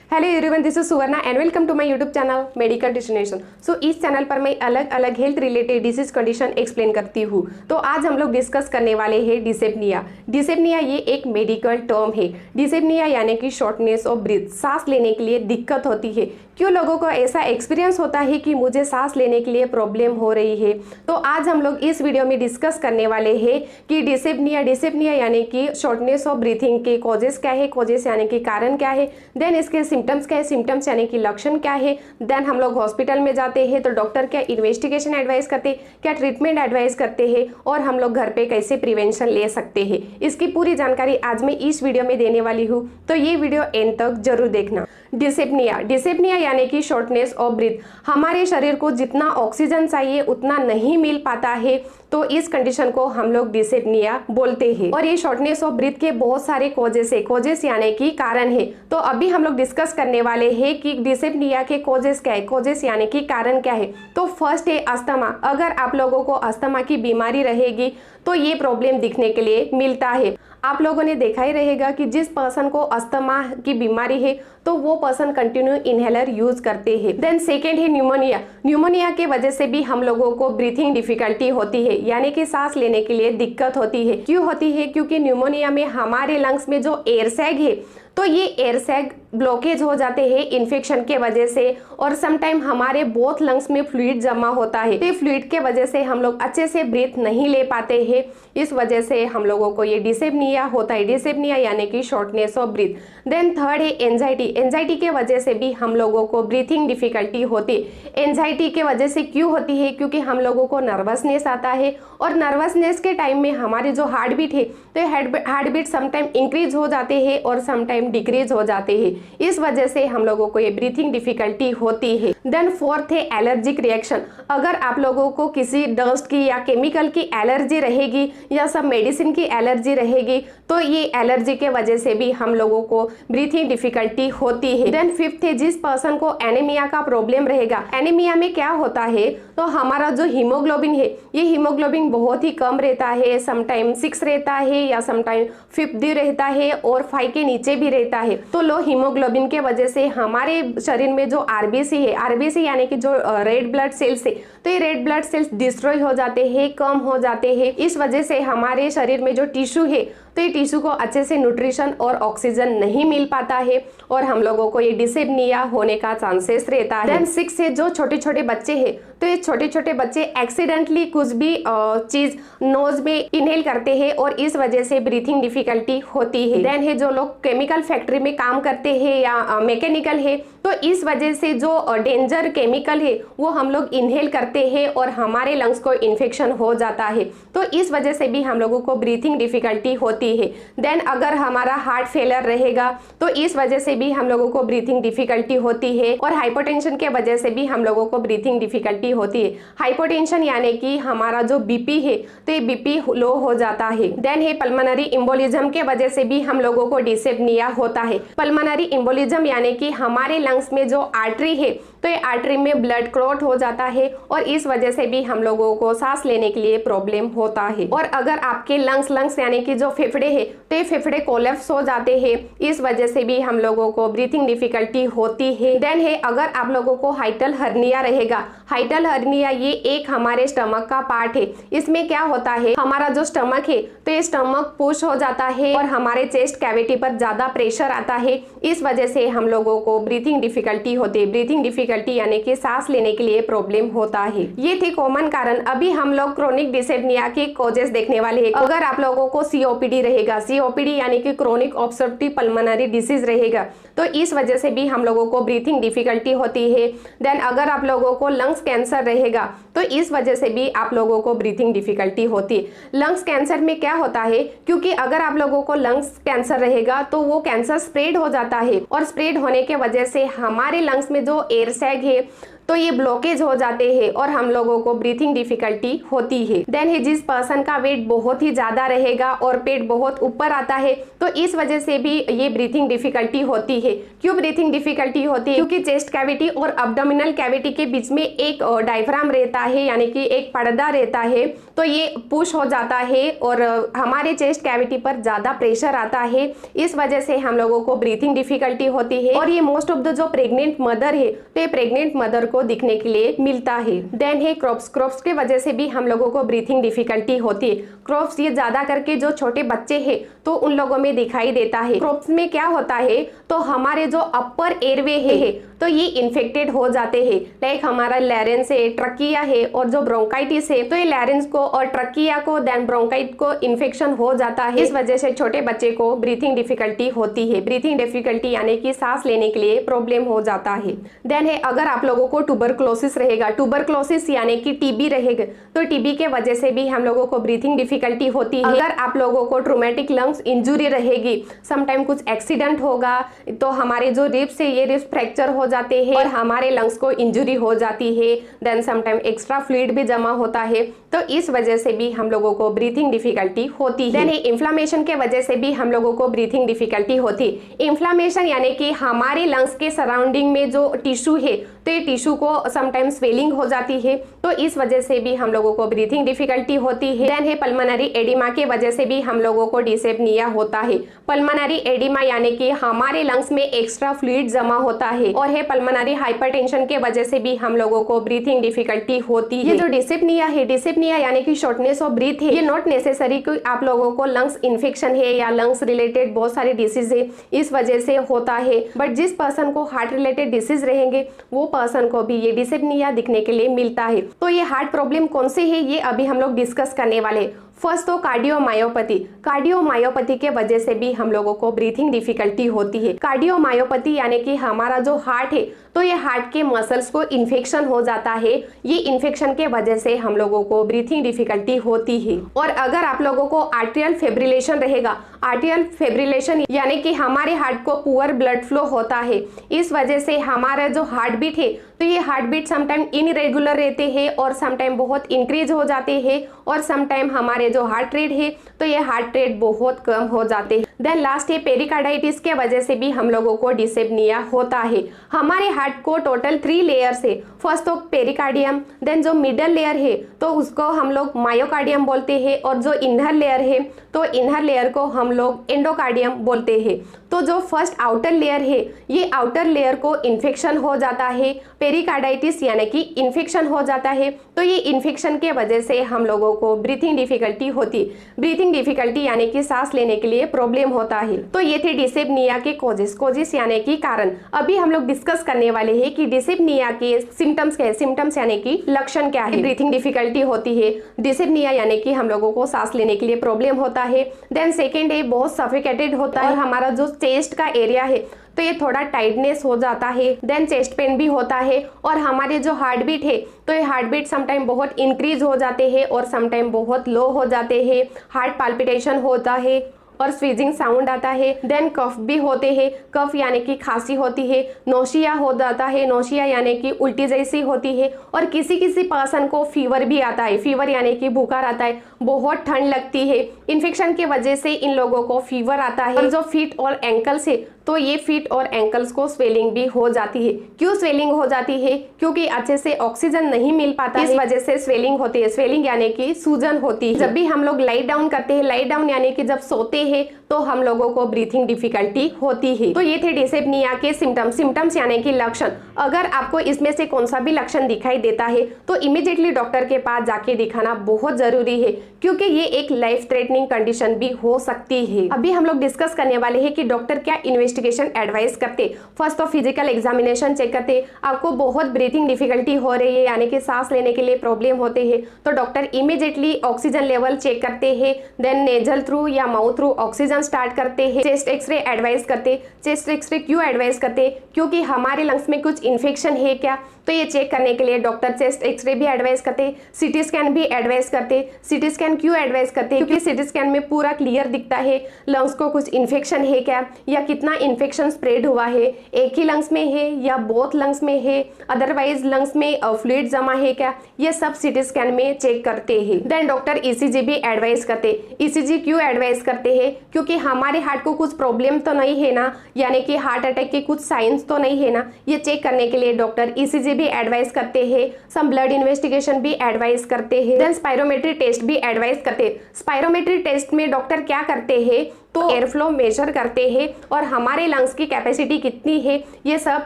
Hello everyone, this is Suvarna and welcome to my YouTube channel medical destination. So इस channel पर मैं अलग अलग health related disease condition explain करती हूँ। तो आज हम लोग डिस्कस करने वाले हैं डिसेप्निया। डिसेप्निया ये एक मेडिकल टर्म है। डिसेप्निया यानी कि शॉर्टनेस ऑफ ब्रीथ, सांस लेने के लिए दिक्कत होती है। क्यों लोगों को ऐसा एक्सपीरियंस होता है कि मुझे सांस लेने के लिए प्रॉब्लम हो रही है? तो आज हम लोग इस वीडियो में डिस्कस करने वाले हैं कि डिसेप्निया यानी कि शॉर्टनेस ऑफ ब्रीथिंग के कॉजेस क्या है, कॉजेस यानी कि कारण क्या है, देन इसके सिम्टम्स क्या है, सिम्टम्स यानी कि लक्षण क्या है, देन हम लोग हॉस्पिटल में जाते हैं तो डॉक्टर क्या इन्वेस्टिगेशन एडवाइस करते हैं, क्या ट्रीटमेंट एडवाइस करते हैं, और हम लोग घर पे कैसे प्रिवेंशन ले सकते हैं। इसकी पूरी जानकारी आज मैं इस वीडियो में देने वाली हूँ, तो ये वीडियो एंड तक जरूर देखना। डिसेप्निया यानी कि शॉर्टनेस ऑफ ब्रीथ, हमारे शरीर को जितना ऑक्सीजन चाहिए उतना नहीं मिल पाता है, तो इस कंडीशन को हम लोग डिसेप्निया बोलते हैं। और ये शॉर्टनेस ऑफ ब्रीथ के बहुत सारे कॉजेस है, कॉजेस यानी कि कारण है। तो अभी हम लोग डिस्कस करने वाले हैं कि डिसेप्निया के कॉजेस क्या है, कॉजेस यानी कि कारण क्या है। तो फर्स्ट है अस्थमा। अगर आप लोगों को अस्थमा की बीमारी रहेगी तो ये प्रॉब्लम दिखने के लिए मिलता है। आप लोगों ने देखा ही रहेगा कि जिस पर्सन को अस्थमा की बीमारी है तो वो पर्सन कंटिन्यू इनहेलर यूज करते हैं। देन सेकेंड है न्यूमोनिया। न्यूमोनिया के वजह से भी हम लोगों को ब्रीथिंग डिफिकल्टी होती है, यानी कि सांस लेने के लिए दिक्कत होती है। क्यों होती है? क्योंकि न्यूमोनिया में हमारे लंग्स में जो एयर सैग है तो ये एयर सैग ब्लॉकेज हो जाते हैं इन्फेक्शन के वजह से, और समटाइम हमारे बोथ लंग्स में फ्लूइड जमा होता है। तो फ्लूइड के वजह से हम लोग अच्छे से ब्रीथ नहीं ले पाते हैं। इस वजह से हम लोगों को ये डिसेप्निया होता है। डिसेप्निया यानी कि shortness of breath. Then third है एंजाइटी। एंजाइटी के वजह से भी हम लोगों को ब्रीथिंग डिफिकल्टी होती है। एंजाइटी के वजह से क्यों होती है? क्योंकि हम लोगों को नर्वसनेस आता है, और नर्वसनेस के टाइम में हमारी जो हार्ट बीट है तो हार्ट बीट समटाइम इंक्रीज हो जाते हैं और समटाइम डिक्रीज हो जाते हैं। इस वजह से हम लोगों को ये ब्रीथिंग डिफिकल्टी होती है। देन फोर्थ है एलर्जिक रिएक्शन। अगर आप लोगों को किसी डस्ट की या केमिकल की एलर्जी रहेगी या सब मेडिसिन की एलर्जी रहेगी तो ये एलर्जी के वजह से भी हम लोगों को ब्रीथिंग डिफिकल्टी होती है। देन फिफ्थ है जिस पर्सन को एनीमिया का प्रॉब्लम रहेगा। एनीमिया में क्या होता है तो हमारा जो हीमोग्लोबिन है ये हीमोग्लोबिन बहुत ही कम रहता है, समटाइम 6 रहता है या समटाइम 50 रहता है और 5 के नीचे भी रहता है। तो लो हीमोग्लोबिन के वजह से हमारे शरीर में जो आरबीसी है, आरबीसी यानी कि जो रेड ब्लड सेल्स है, तो ये रेड ब्लड सेल्स डिस्ट्रॉय हो जाते हैं, कम हो जाते हैं। इस वजह से हमारे शरीर में जो टिश्यू है तो ये टिश्यू को अच्छे से न्यूट्रिशन और ऑक्सीजन नहीं मिल पाता है और हम लोगों को ये डिसेप्निया होने का चांसेस रहता है। देन 6 है जो छोटे छोटे बच्चे हैं, तो ये छोटे छोटे बच्चे एक्सीडेंटली कुछ भी चीज नोज में इनहेल करते हैं और इस वजह से ब्रीथिंग डिफिकल्टी होती है। देन है जो लोग केमिकल फैक्ट्री में काम करते हैं या मैकेनिकल है, तो इस वजह से जो डेंजर केमिकल है वो हम लोग इनहेल करते हैं और हमारे लंग्स को इन्फेक्शन हो जाता है, तो इस वजह से भी हम लोगों को ब्रीथिंग डिफिकल्टी होती है। देन अगर हमारा हार्ट फेलर रहेगा तो इस वजह से भी हम लोगों को ब्रीथिंग डिफिकल्टी होती है, और हाइपोटेंशन के वजह से भी हम लोगों को ब्रीथिंग डिफिकल्टी होती है। हाइपोटेंशन यानी कि हमारा जो बीपी है तो ये बीपी लो हो जाता है। देन है पल्मोनरी एम्बोलिज्म के वजह से भी हम लोगों को डिसेप्निया होता है। पल्मोनरी एम्बोलिज्म यानी कि हमारे लंग्स में जो आर्टरी है तो ये आर्टरी में ब्लड क्लॉट हो जाता है और इस वजह से भी हम लोगों को सांस लेने के लिए प्रॉब्लम होता है। और अगर आपके लंग्स यानी कि जो फेफड़े है तो ये फेफड़े कोलैप्स हो जाते हैं, इस वजह से भी हम लोगों को ब्रीथिंग डिफिकल्टी होती है। देन है अगर आप लोगों को हाइटल हर्निया रहेगा। हाइटल हर्निया ये एक हमारे स्टमक का पार्ट है। इसमें क्या होता है, हमारा जो स्टमक है तो ये स्टमक पुश हो जाता है और हमारे चेस्ट कैविटी पर ज्यादा प्रेशर आता है, इस वजह से हम लोगों को ब्रीथिंग डिफिकल्टी होती है। ब्रीथिंग डिफिकल्टी यानी कि सांस लेने के लिए प्रॉब्लम होता है। ये थे कॉमन कारण। अभी हम लोग क्रोनिक डिसेप्निया के कॉजेस देखने वाले हैं। अगर आप लोगों को सीओपीडी रहेगा, सीओपीडी यानी कि क्रोनिक ऑब्स्ट्रक्टिव पल्मोनरी डिसीज रहेगा, तो इस वजह से भी हम लोगों को ब्रीथिंग डिफिकल्टी होती है। देन अगर आप लोगों को लंग्स कैंसर रहेगा तो इस वजह से भी आप लोगों को ब्रीथिंग डिफिकल्टी होती है। लंग्स कैंसर में क्या होता है, क्योंकि अगर आप लोगों को लंग्स कैंसर रहेगा तो वो कैंसर स्प्रेड हो जाता है, और स्प्रेड होने के वजह से हमारे लंग्स में जो एयर सैग है तो ये ब्लॉकेज हो जाते हैं और हम लोगों को ब्रीथिंग डिफिकल्टी होती है। देन है जिस पर्सन का वेट बहुत ही ज्यादा रहेगा और पेट बहुत ऊपर आता है तो इस वजह से भी ये ब्रीथिंग डिफिकल्टी होती है। क्यों ब्रीथिंग डिफिकल्टी होती है? क्योंकि चेस्ट कैविटी और अब्डोमिनल कैविटी के बीच में एक डायफ्राम रहता है, यानी कि एक पर्दा रहता है, तो ये पुश हो जाता है और हमारे चेस्ट कैविटी पर ज़्यादा प्रेशर आता है। इस वजह से हम लोगों को ब्रीथिंग डिफिकल्टी होती है और ये मोस्ट ऑफ द जो प्रेग्नेंट मदर है तो ये प्रेग्नेंट मदर को दिखने के लिए मिलता है। देन है क्रॉप्स के वजह से भी हम लोगों को ब्रीथिंग डिफिकल्टी होती है। क्रॉप्स ये ज्यादा करके जो छोटे बच्चे हैं तो उन लोगों में दिखाई देता है। क्रॉप्स में क्या होता है तो हमारे जो अपर एयरवे है तो ये इन्फेक्टेड हो जाते हैं। लाइक हमारा लैरेंस है, ट्रकिया है और जो ब्रोंकाइटिस है तो ये लैरेंस को और ट्रकिया को देन ब्रोंकाइट को इन्फेक्शन हो जाता है। इस वजह से छोटे बच्चे को ब्रीथिंग डिफिकल्टी होती है। ब्रीथिंग डिफिकल्टी यानी कि सांस लेने के लिए प्रॉब्लम हो जाता है। देन है अगर आप लोगों को ट्यूबरक्लोसिस रहेगा, ट्यूबरक्लोसिस यानी कि टीबी रहेगा तो टीबी के वजह से भी हम लोगों को ब्रीथिंग डिफिकल्टी होती है। अगर आप लोगों को ट्रोमेटिक लंग्स इंजुरी रहेगी, समटाइम कुछ एक्सीडेंट होगा तो हमारे जो रिब्स है ये रिब्स फ्रैक्चर हो जाते हैं और हमारे लंग्स को इंजुरी हो जाती है। देन समटाइम एक्स्ट्रा फ्लूइड भी जमा होता है तो इस वजह से भी हम लोगों को ब्रीथिंग डिफिकल्टी होती है। देन इन्फ्लामेशन के वजह से भी हम लोगों को ब्रीथिंग डिफिकल्टी होती है। इन्फ्लामेशन यानी कि हमारे लंग्स के सराउंडिंग में जो टिश्यू है तो ये टिश्यू को समटाइम स्वेलिंग हो जाती है तो इस वजह से भी हम लोगों को ब्रीथिंग डिफिकल्टी होती है। देन है पल्मोनरी एडिमा के वजह से भी हम लोगों को डिस्पनिया होता है। पल्मोनरी एडिमा यानी कि हमारे लंग्स में एक्स्ट्रा फ्लूइड जमा होता है। और है पल्मोनरी हाइपरटेंशन के वजह से भी हम लोगों को ब्रीथिंग डिफिकल्टी होती है। ये जो डिस्पनिया है, डिस्पनिया यानी कि शॉर्टनेस ऑफ ब्रीथ है, ये नॉट नेसेसरी कि आप लोगों को लंग्स इन्फेक्शन है या लंग्स रिलेटेड बहुत सारे डिसीज है इस वजह से होता है। बट जिस पर्सन को हार्ट रिलेटेड डिसीज रहेंगे वो पर्सन को भी ये डिस्पनिया दिखने के लिए मिलता है। तो ये हार्ट प्रॉब्लम कौन से है ये अभी हम लोग डिस्कस करने वाले। फर्स्ट तो कार्डियोमायोपैथी। कार्डियोमायोपैथी के वजह से भी हम लोगों को ब्रीथिंग डिफिकल्टी होती है। कार्डियोमायोपैथी यानी कि हमारा जो हार्ट है तो ये हार्ट के मसल्स को इन्फेक्शन हो जाता है। ये इन्फेक्शन के वजह से हम लोगों को ब्रीथिंग डिफिकल्टी होती है। और अगर आप लोगों को आर्टेरियल फिब्रिलेशन रहेगा, आर्टेरियल फिब्रिलेशन यानी कि हमारे हार्ट को पुअर ब्लड फ्लो होता है, इस वजह से हमारा जो हार्ट बीट है तो ये हार्ट बीट समटाइम इनरेगुलर रहते हैं और समटाइम बहुत इंक्रीज हो जाते हैं और समटाइम हमारे जो हार्ट रेट है तो ये हार्ट रेट बहुत कम हो जाते हैं। देन लास्ट है पेरिकार्डाइटिस के वजह से भी हम लोगों को डिस्पनिया होता है। हमारे हार्ट को टोटल 3 लेयर्स है। फर्स्ट तो पेरिकार्डियम, देन जो मिडल लेयर है तो उसको हम लोग मायोकार्डियम बोलते हैं और जो इनर लेयर है तो इनर लेयर को हम लोग एंडोकार्डियम बोलते हैं। तो जो फर्स्ट आउटर लेयर है ये आउटर लेयर को इन्फेक्शन हो जाता है, पेरिकार्डाइटिस यानी कि इन्फेक्शन हो जाता है तो ये इन्फेक्शन के वजह से हम लोगों को ब्रीथिंग डिफिकल्टी होती। ब्रीथिंग डिफिकल्टी यानी कि सांस लेने के लिए प्रॉब्लम होता है। तो ये थे डिस्पनिया के कॉजेस यानी कि कारण। अभी हम लोग डिस्कस करने वाले हैं कि डिस्पनिया के सिम्टम्स क्या है। सिम्टम्स यानी कि लक्षण क्या है। ब्रीथिंग डिफिकल्टी होती है, डिस्पनिया यानी कि हम लोगों को सांस लेने के लिए प्रॉब्लम होता है। देन सेकेंड है बहुत सफोकेटेड होता है और हमारा जो चेस्ट का एरिया है तो ये थोड़ा टाइटनेस हो जाता है। देन चेस्ट पेन भी होता है और हमारे जो हार्ट बीट है तो ये हार्ट बीट समटाइम बहुत इंक्रीज हो जाते हैं और समटाइम बहुत लो हो जाते हैं। हार्ट पाल्पिटेशन होता है और स्वीजिंग साउंड आता है। देन कफ भी होते हैं, कफ यानी कि खांसी होती है। नोशिया हो जाता है, नोशिया यानी कि उल्टी जैसी होती है और किसी किसी पर्सन को फीवर भी आता है। फीवर यानी कि बुखार आता है, बहुत ठंड लगती है। इन्फेक्शन की वजह से इन लोगों को फीवर आता है। और जो फीट और एंकल्स है तो ये फीट और एंकल्स को स्वेलिंग भी हो जाती है। क्यों स्वेलिंग हो जाती है? क्योंकि अच्छे से ऑक्सीजन नहीं मिल पाता, इस वजह से स्वेलिंग होती है। स्वेलिंग यानी कि सूजन होती है। जब भी हम लोग लाइट डाउन करते हैं, लाइट डाउन यानी कि जब सोते हैं तो हम लोगों को ब्रीथिंग डिफिकल्टी होती है। तो ये थे डिस्पनिया के सिम्टम्स यानी कि लक्षण। अगर आपको इसमें से कौन सा भी लक्षण दिखाई देता है तो इमीडिएटली डॉक्टर के पास जाके दिखाना बहुत जरूरी है क्योंकि ये एक लाइफ थ्रेटनिंग कंडीशन भी हो सकती है। अभी हम लोग डिस्कस करने वाले हैं कि डॉक्टर क्या इन्वेस्टिगेशन एडवाइस करते। फर्स्ट तो फिजिकल एग्जामिनेशन चेक करते। आपको बहुत ब्रीथिंग डिफिकल्टी हो रही है यानी कि सांस लेने के लिए प्रॉब्लम होते हैं तो doctor immediately oxygen level check करते हैं। देन नेजल थ्रू या माउथ थ्रू ऑक्सीजन स्टार्ट करते हैं। चेस्ट एक्सरे एडवाइस करते। चेस्ट एक्सरे क्यों एडवाइस करते? क्योंकि हमारे लंग्स में कुछ इन्फेक्शन है क्या तो ये चेक करने के लिए डॉक्टर चेस्ट एक्सरे भी एडवाइस करते। सीटी स्कैन भी एडवाइस करते। सीटी स्कैन क्यों एडवाइस करते? क्योंकि सीटी स्कैन में पूरा क्लियर दिखता है लंग्स को कुछ इन्फेक्शन है क्या या कितना इन्फेक्शन स्प्रेड हुआ है, एक ही लंग्स में है या बोथ लंग्स में है, अदरवाइज लंग्स में फ्लूइड जमा है क्या, ये सब सीटी स्कैन में चेक करते हैं। देन डॉक्टर ईसीजी भी एडवाइस करते। ईसीजी क्यों एडवाइस करते हैं? क्योंकि क्योंकि हमारे हार्ट को कुछ प्रॉब्लम तो नहीं है ना, यानी कि हार्ट अटैक के कुछ साइंस तो नहीं है ना। ये चेक करने के लिए डॉक्टर ईसीजी भी एडवाइस करते हैं, सम ब्लड इन्वेस्टिगेशन भी एडवाइस करते हैं, देन स्पायरोमेट्री टेस्ट भी एडवाइस करते हैं। स्पायरोमेट्री टेस्ट में डॉक्टर क्या करते हैं तो एयर फ्लो मेजर करते हैं और हमारे लंग्स की कैपेसिटी कितनी है ये सब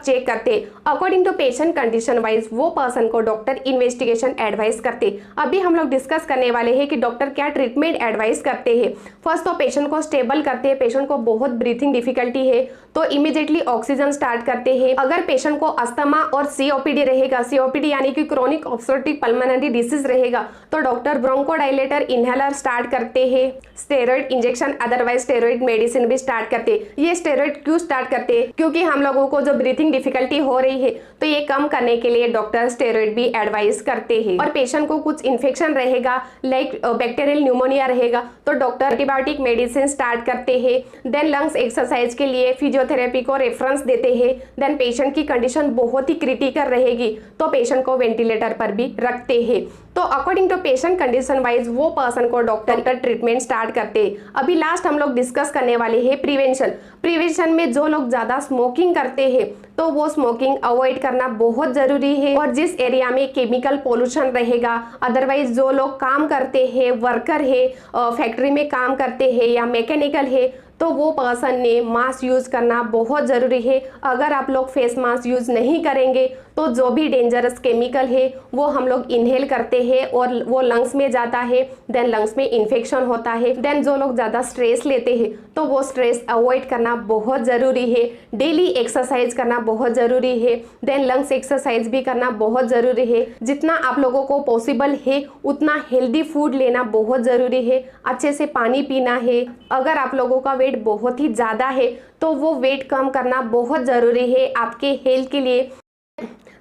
चेक करते हैं। According to patient condition wise वो पर्सन को डॉक्टर इन्वेस्टिगेशन एडवाइस करते। अभी हम लोग डिस्कस करने वाले हैं कि डॉक्टर क्या ट्रीटमेंट एडवाइस करते हैं। फर्स्ट तो पेशेंट को स्टेबल करते हैं। पेशेंट को बहुत ब्रीथिंग डिफिकल्टी है तो इमीडिएटली ऑक्सीजन स्टार्ट करते हैं। अगर पेशेंट को अस्थमा और सीओपीडी रहेगा, सीओपीडी यानी कि क्रोनिक ऑब्स्ट्रक्टिव पल्मोनरी डिसीज रहेगा, तो डॉक्टर ब्रोंकोडाइलेटर इनहेलर स्टार्ट करते हैं। Steroid injection otherwise steroid medicine भी स्टार्ट करते हैं। ये स्टेरॉइड क्यों स्टार्ट करते हैं? क्योंकि हम लोगों को जो ब्रीथिंग डिफिकल्टी हो रही है तो ये कम करने के लिए डॉक्टर स्टेरॉइड भी एडवाइस करते हैं। और पेशेंट को कुछ इन्फेक्शन रहेगा लाइक बैक्टीरियल न्यूमोनिया रहेगा तो डॉक्टर एंटीबायोटिक मेडिसिन स्टार्ट करते हैं। देन लंग्स एक्सरसाइज के लिए फिजियोथेरेपी को रेफरेंस देते हैं। देन पेशेंट की कंडीशन बहुत ही क्रिटिकल रहेगी तो पेशेंट को वेंटिलेटर पर भी रखते हैं। तो according to patient condition wise वो पर्सन को डॉक्टर ट्रीटमेंट स्टार्ट करते हैं। अभी लास्ट हम लोग डिस्कस करने वाले हैं प्रिवेंशन। प्रिवेंशन में जो लोग ज्यादा स्मोकिंग करते हैं तो वो स्मोकिंग अवॉइड करना बहुत जरूरी है। और जिस एरिया में केमिकल पोल्यूशन रहेगा, अदरवाइज जो लोग काम करते हैं, वर्कर है, फैक्ट्री में काम करते हैं या मैकेनिकल है, तो वो पर्सन ने मास्क यूज करना बहुत जरूरी है। अगर आप लोग फेस मास्क यूज नहीं करेंगे तो जो भी डेंजरस केमिकल है वो हम लोग इनहेल करते हैं और वो लंग्स में जाता है। देन लंग्स में इन्फेक्शन होता है। देन जो लोग ज्यादा स्ट्रेस लेते हैं तो वो स्ट्रेस अवॉइड करना बहुत जरूरी है। डेली एक्सरसाइज करना बहुत जरूरी है। देन लंग्स एक्सरसाइज भी करना बहुत जरूरी है। जितना आप लोगों को पॉसिबल है उतना हेल्दी फूड लेना बहुत जरूरी है। अच्छे से पानी पीना है। अगर आप लोगों का वेट बहुत ही ज्यादा है तो वो वेट कम करना बहुत जरूरी है आपके हेल्थ के लिए।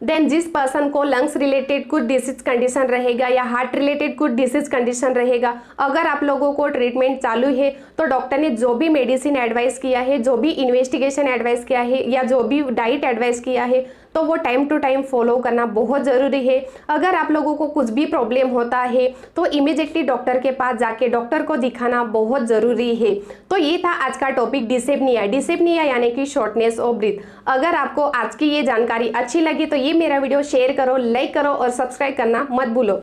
देन जिस पर्सन को लंग्स रिलेटेड कुछ डिसीज कंडीशन रहेगा या हार्ट रिलेटेड कुछ डिसीज कंडीशन रहेगा, अगर आप लोगों को ट्रीटमेंट चालू है तो डॉक्टर ने जो भी मेडिसिन एडवाइस किया है, जो भी इन्वेस्टिगेशन एडवाइस किया है या जो भी डाइट एडवाइस किया है तो वो टाइम टू टाइम फॉलो करना बहुत जरूरी है। अगर आप लोगों को कुछ भी प्रॉब्लम होता है तो इमीडिएटली डॉक्टर के पास जाके डॉक्टर को दिखाना बहुत जरूरी है। तो ये था आज का टॉपिक डिस्पनिया। डिस्पनिया यानी कि शॉर्टनेस ऑफ ब्रीथ। अगर आपको आज की ये जानकारी अच्छी लगी तो ये मेरा वीडियो शेयर करो, लाइक करो और सब्सक्राइब करना मत भूलो।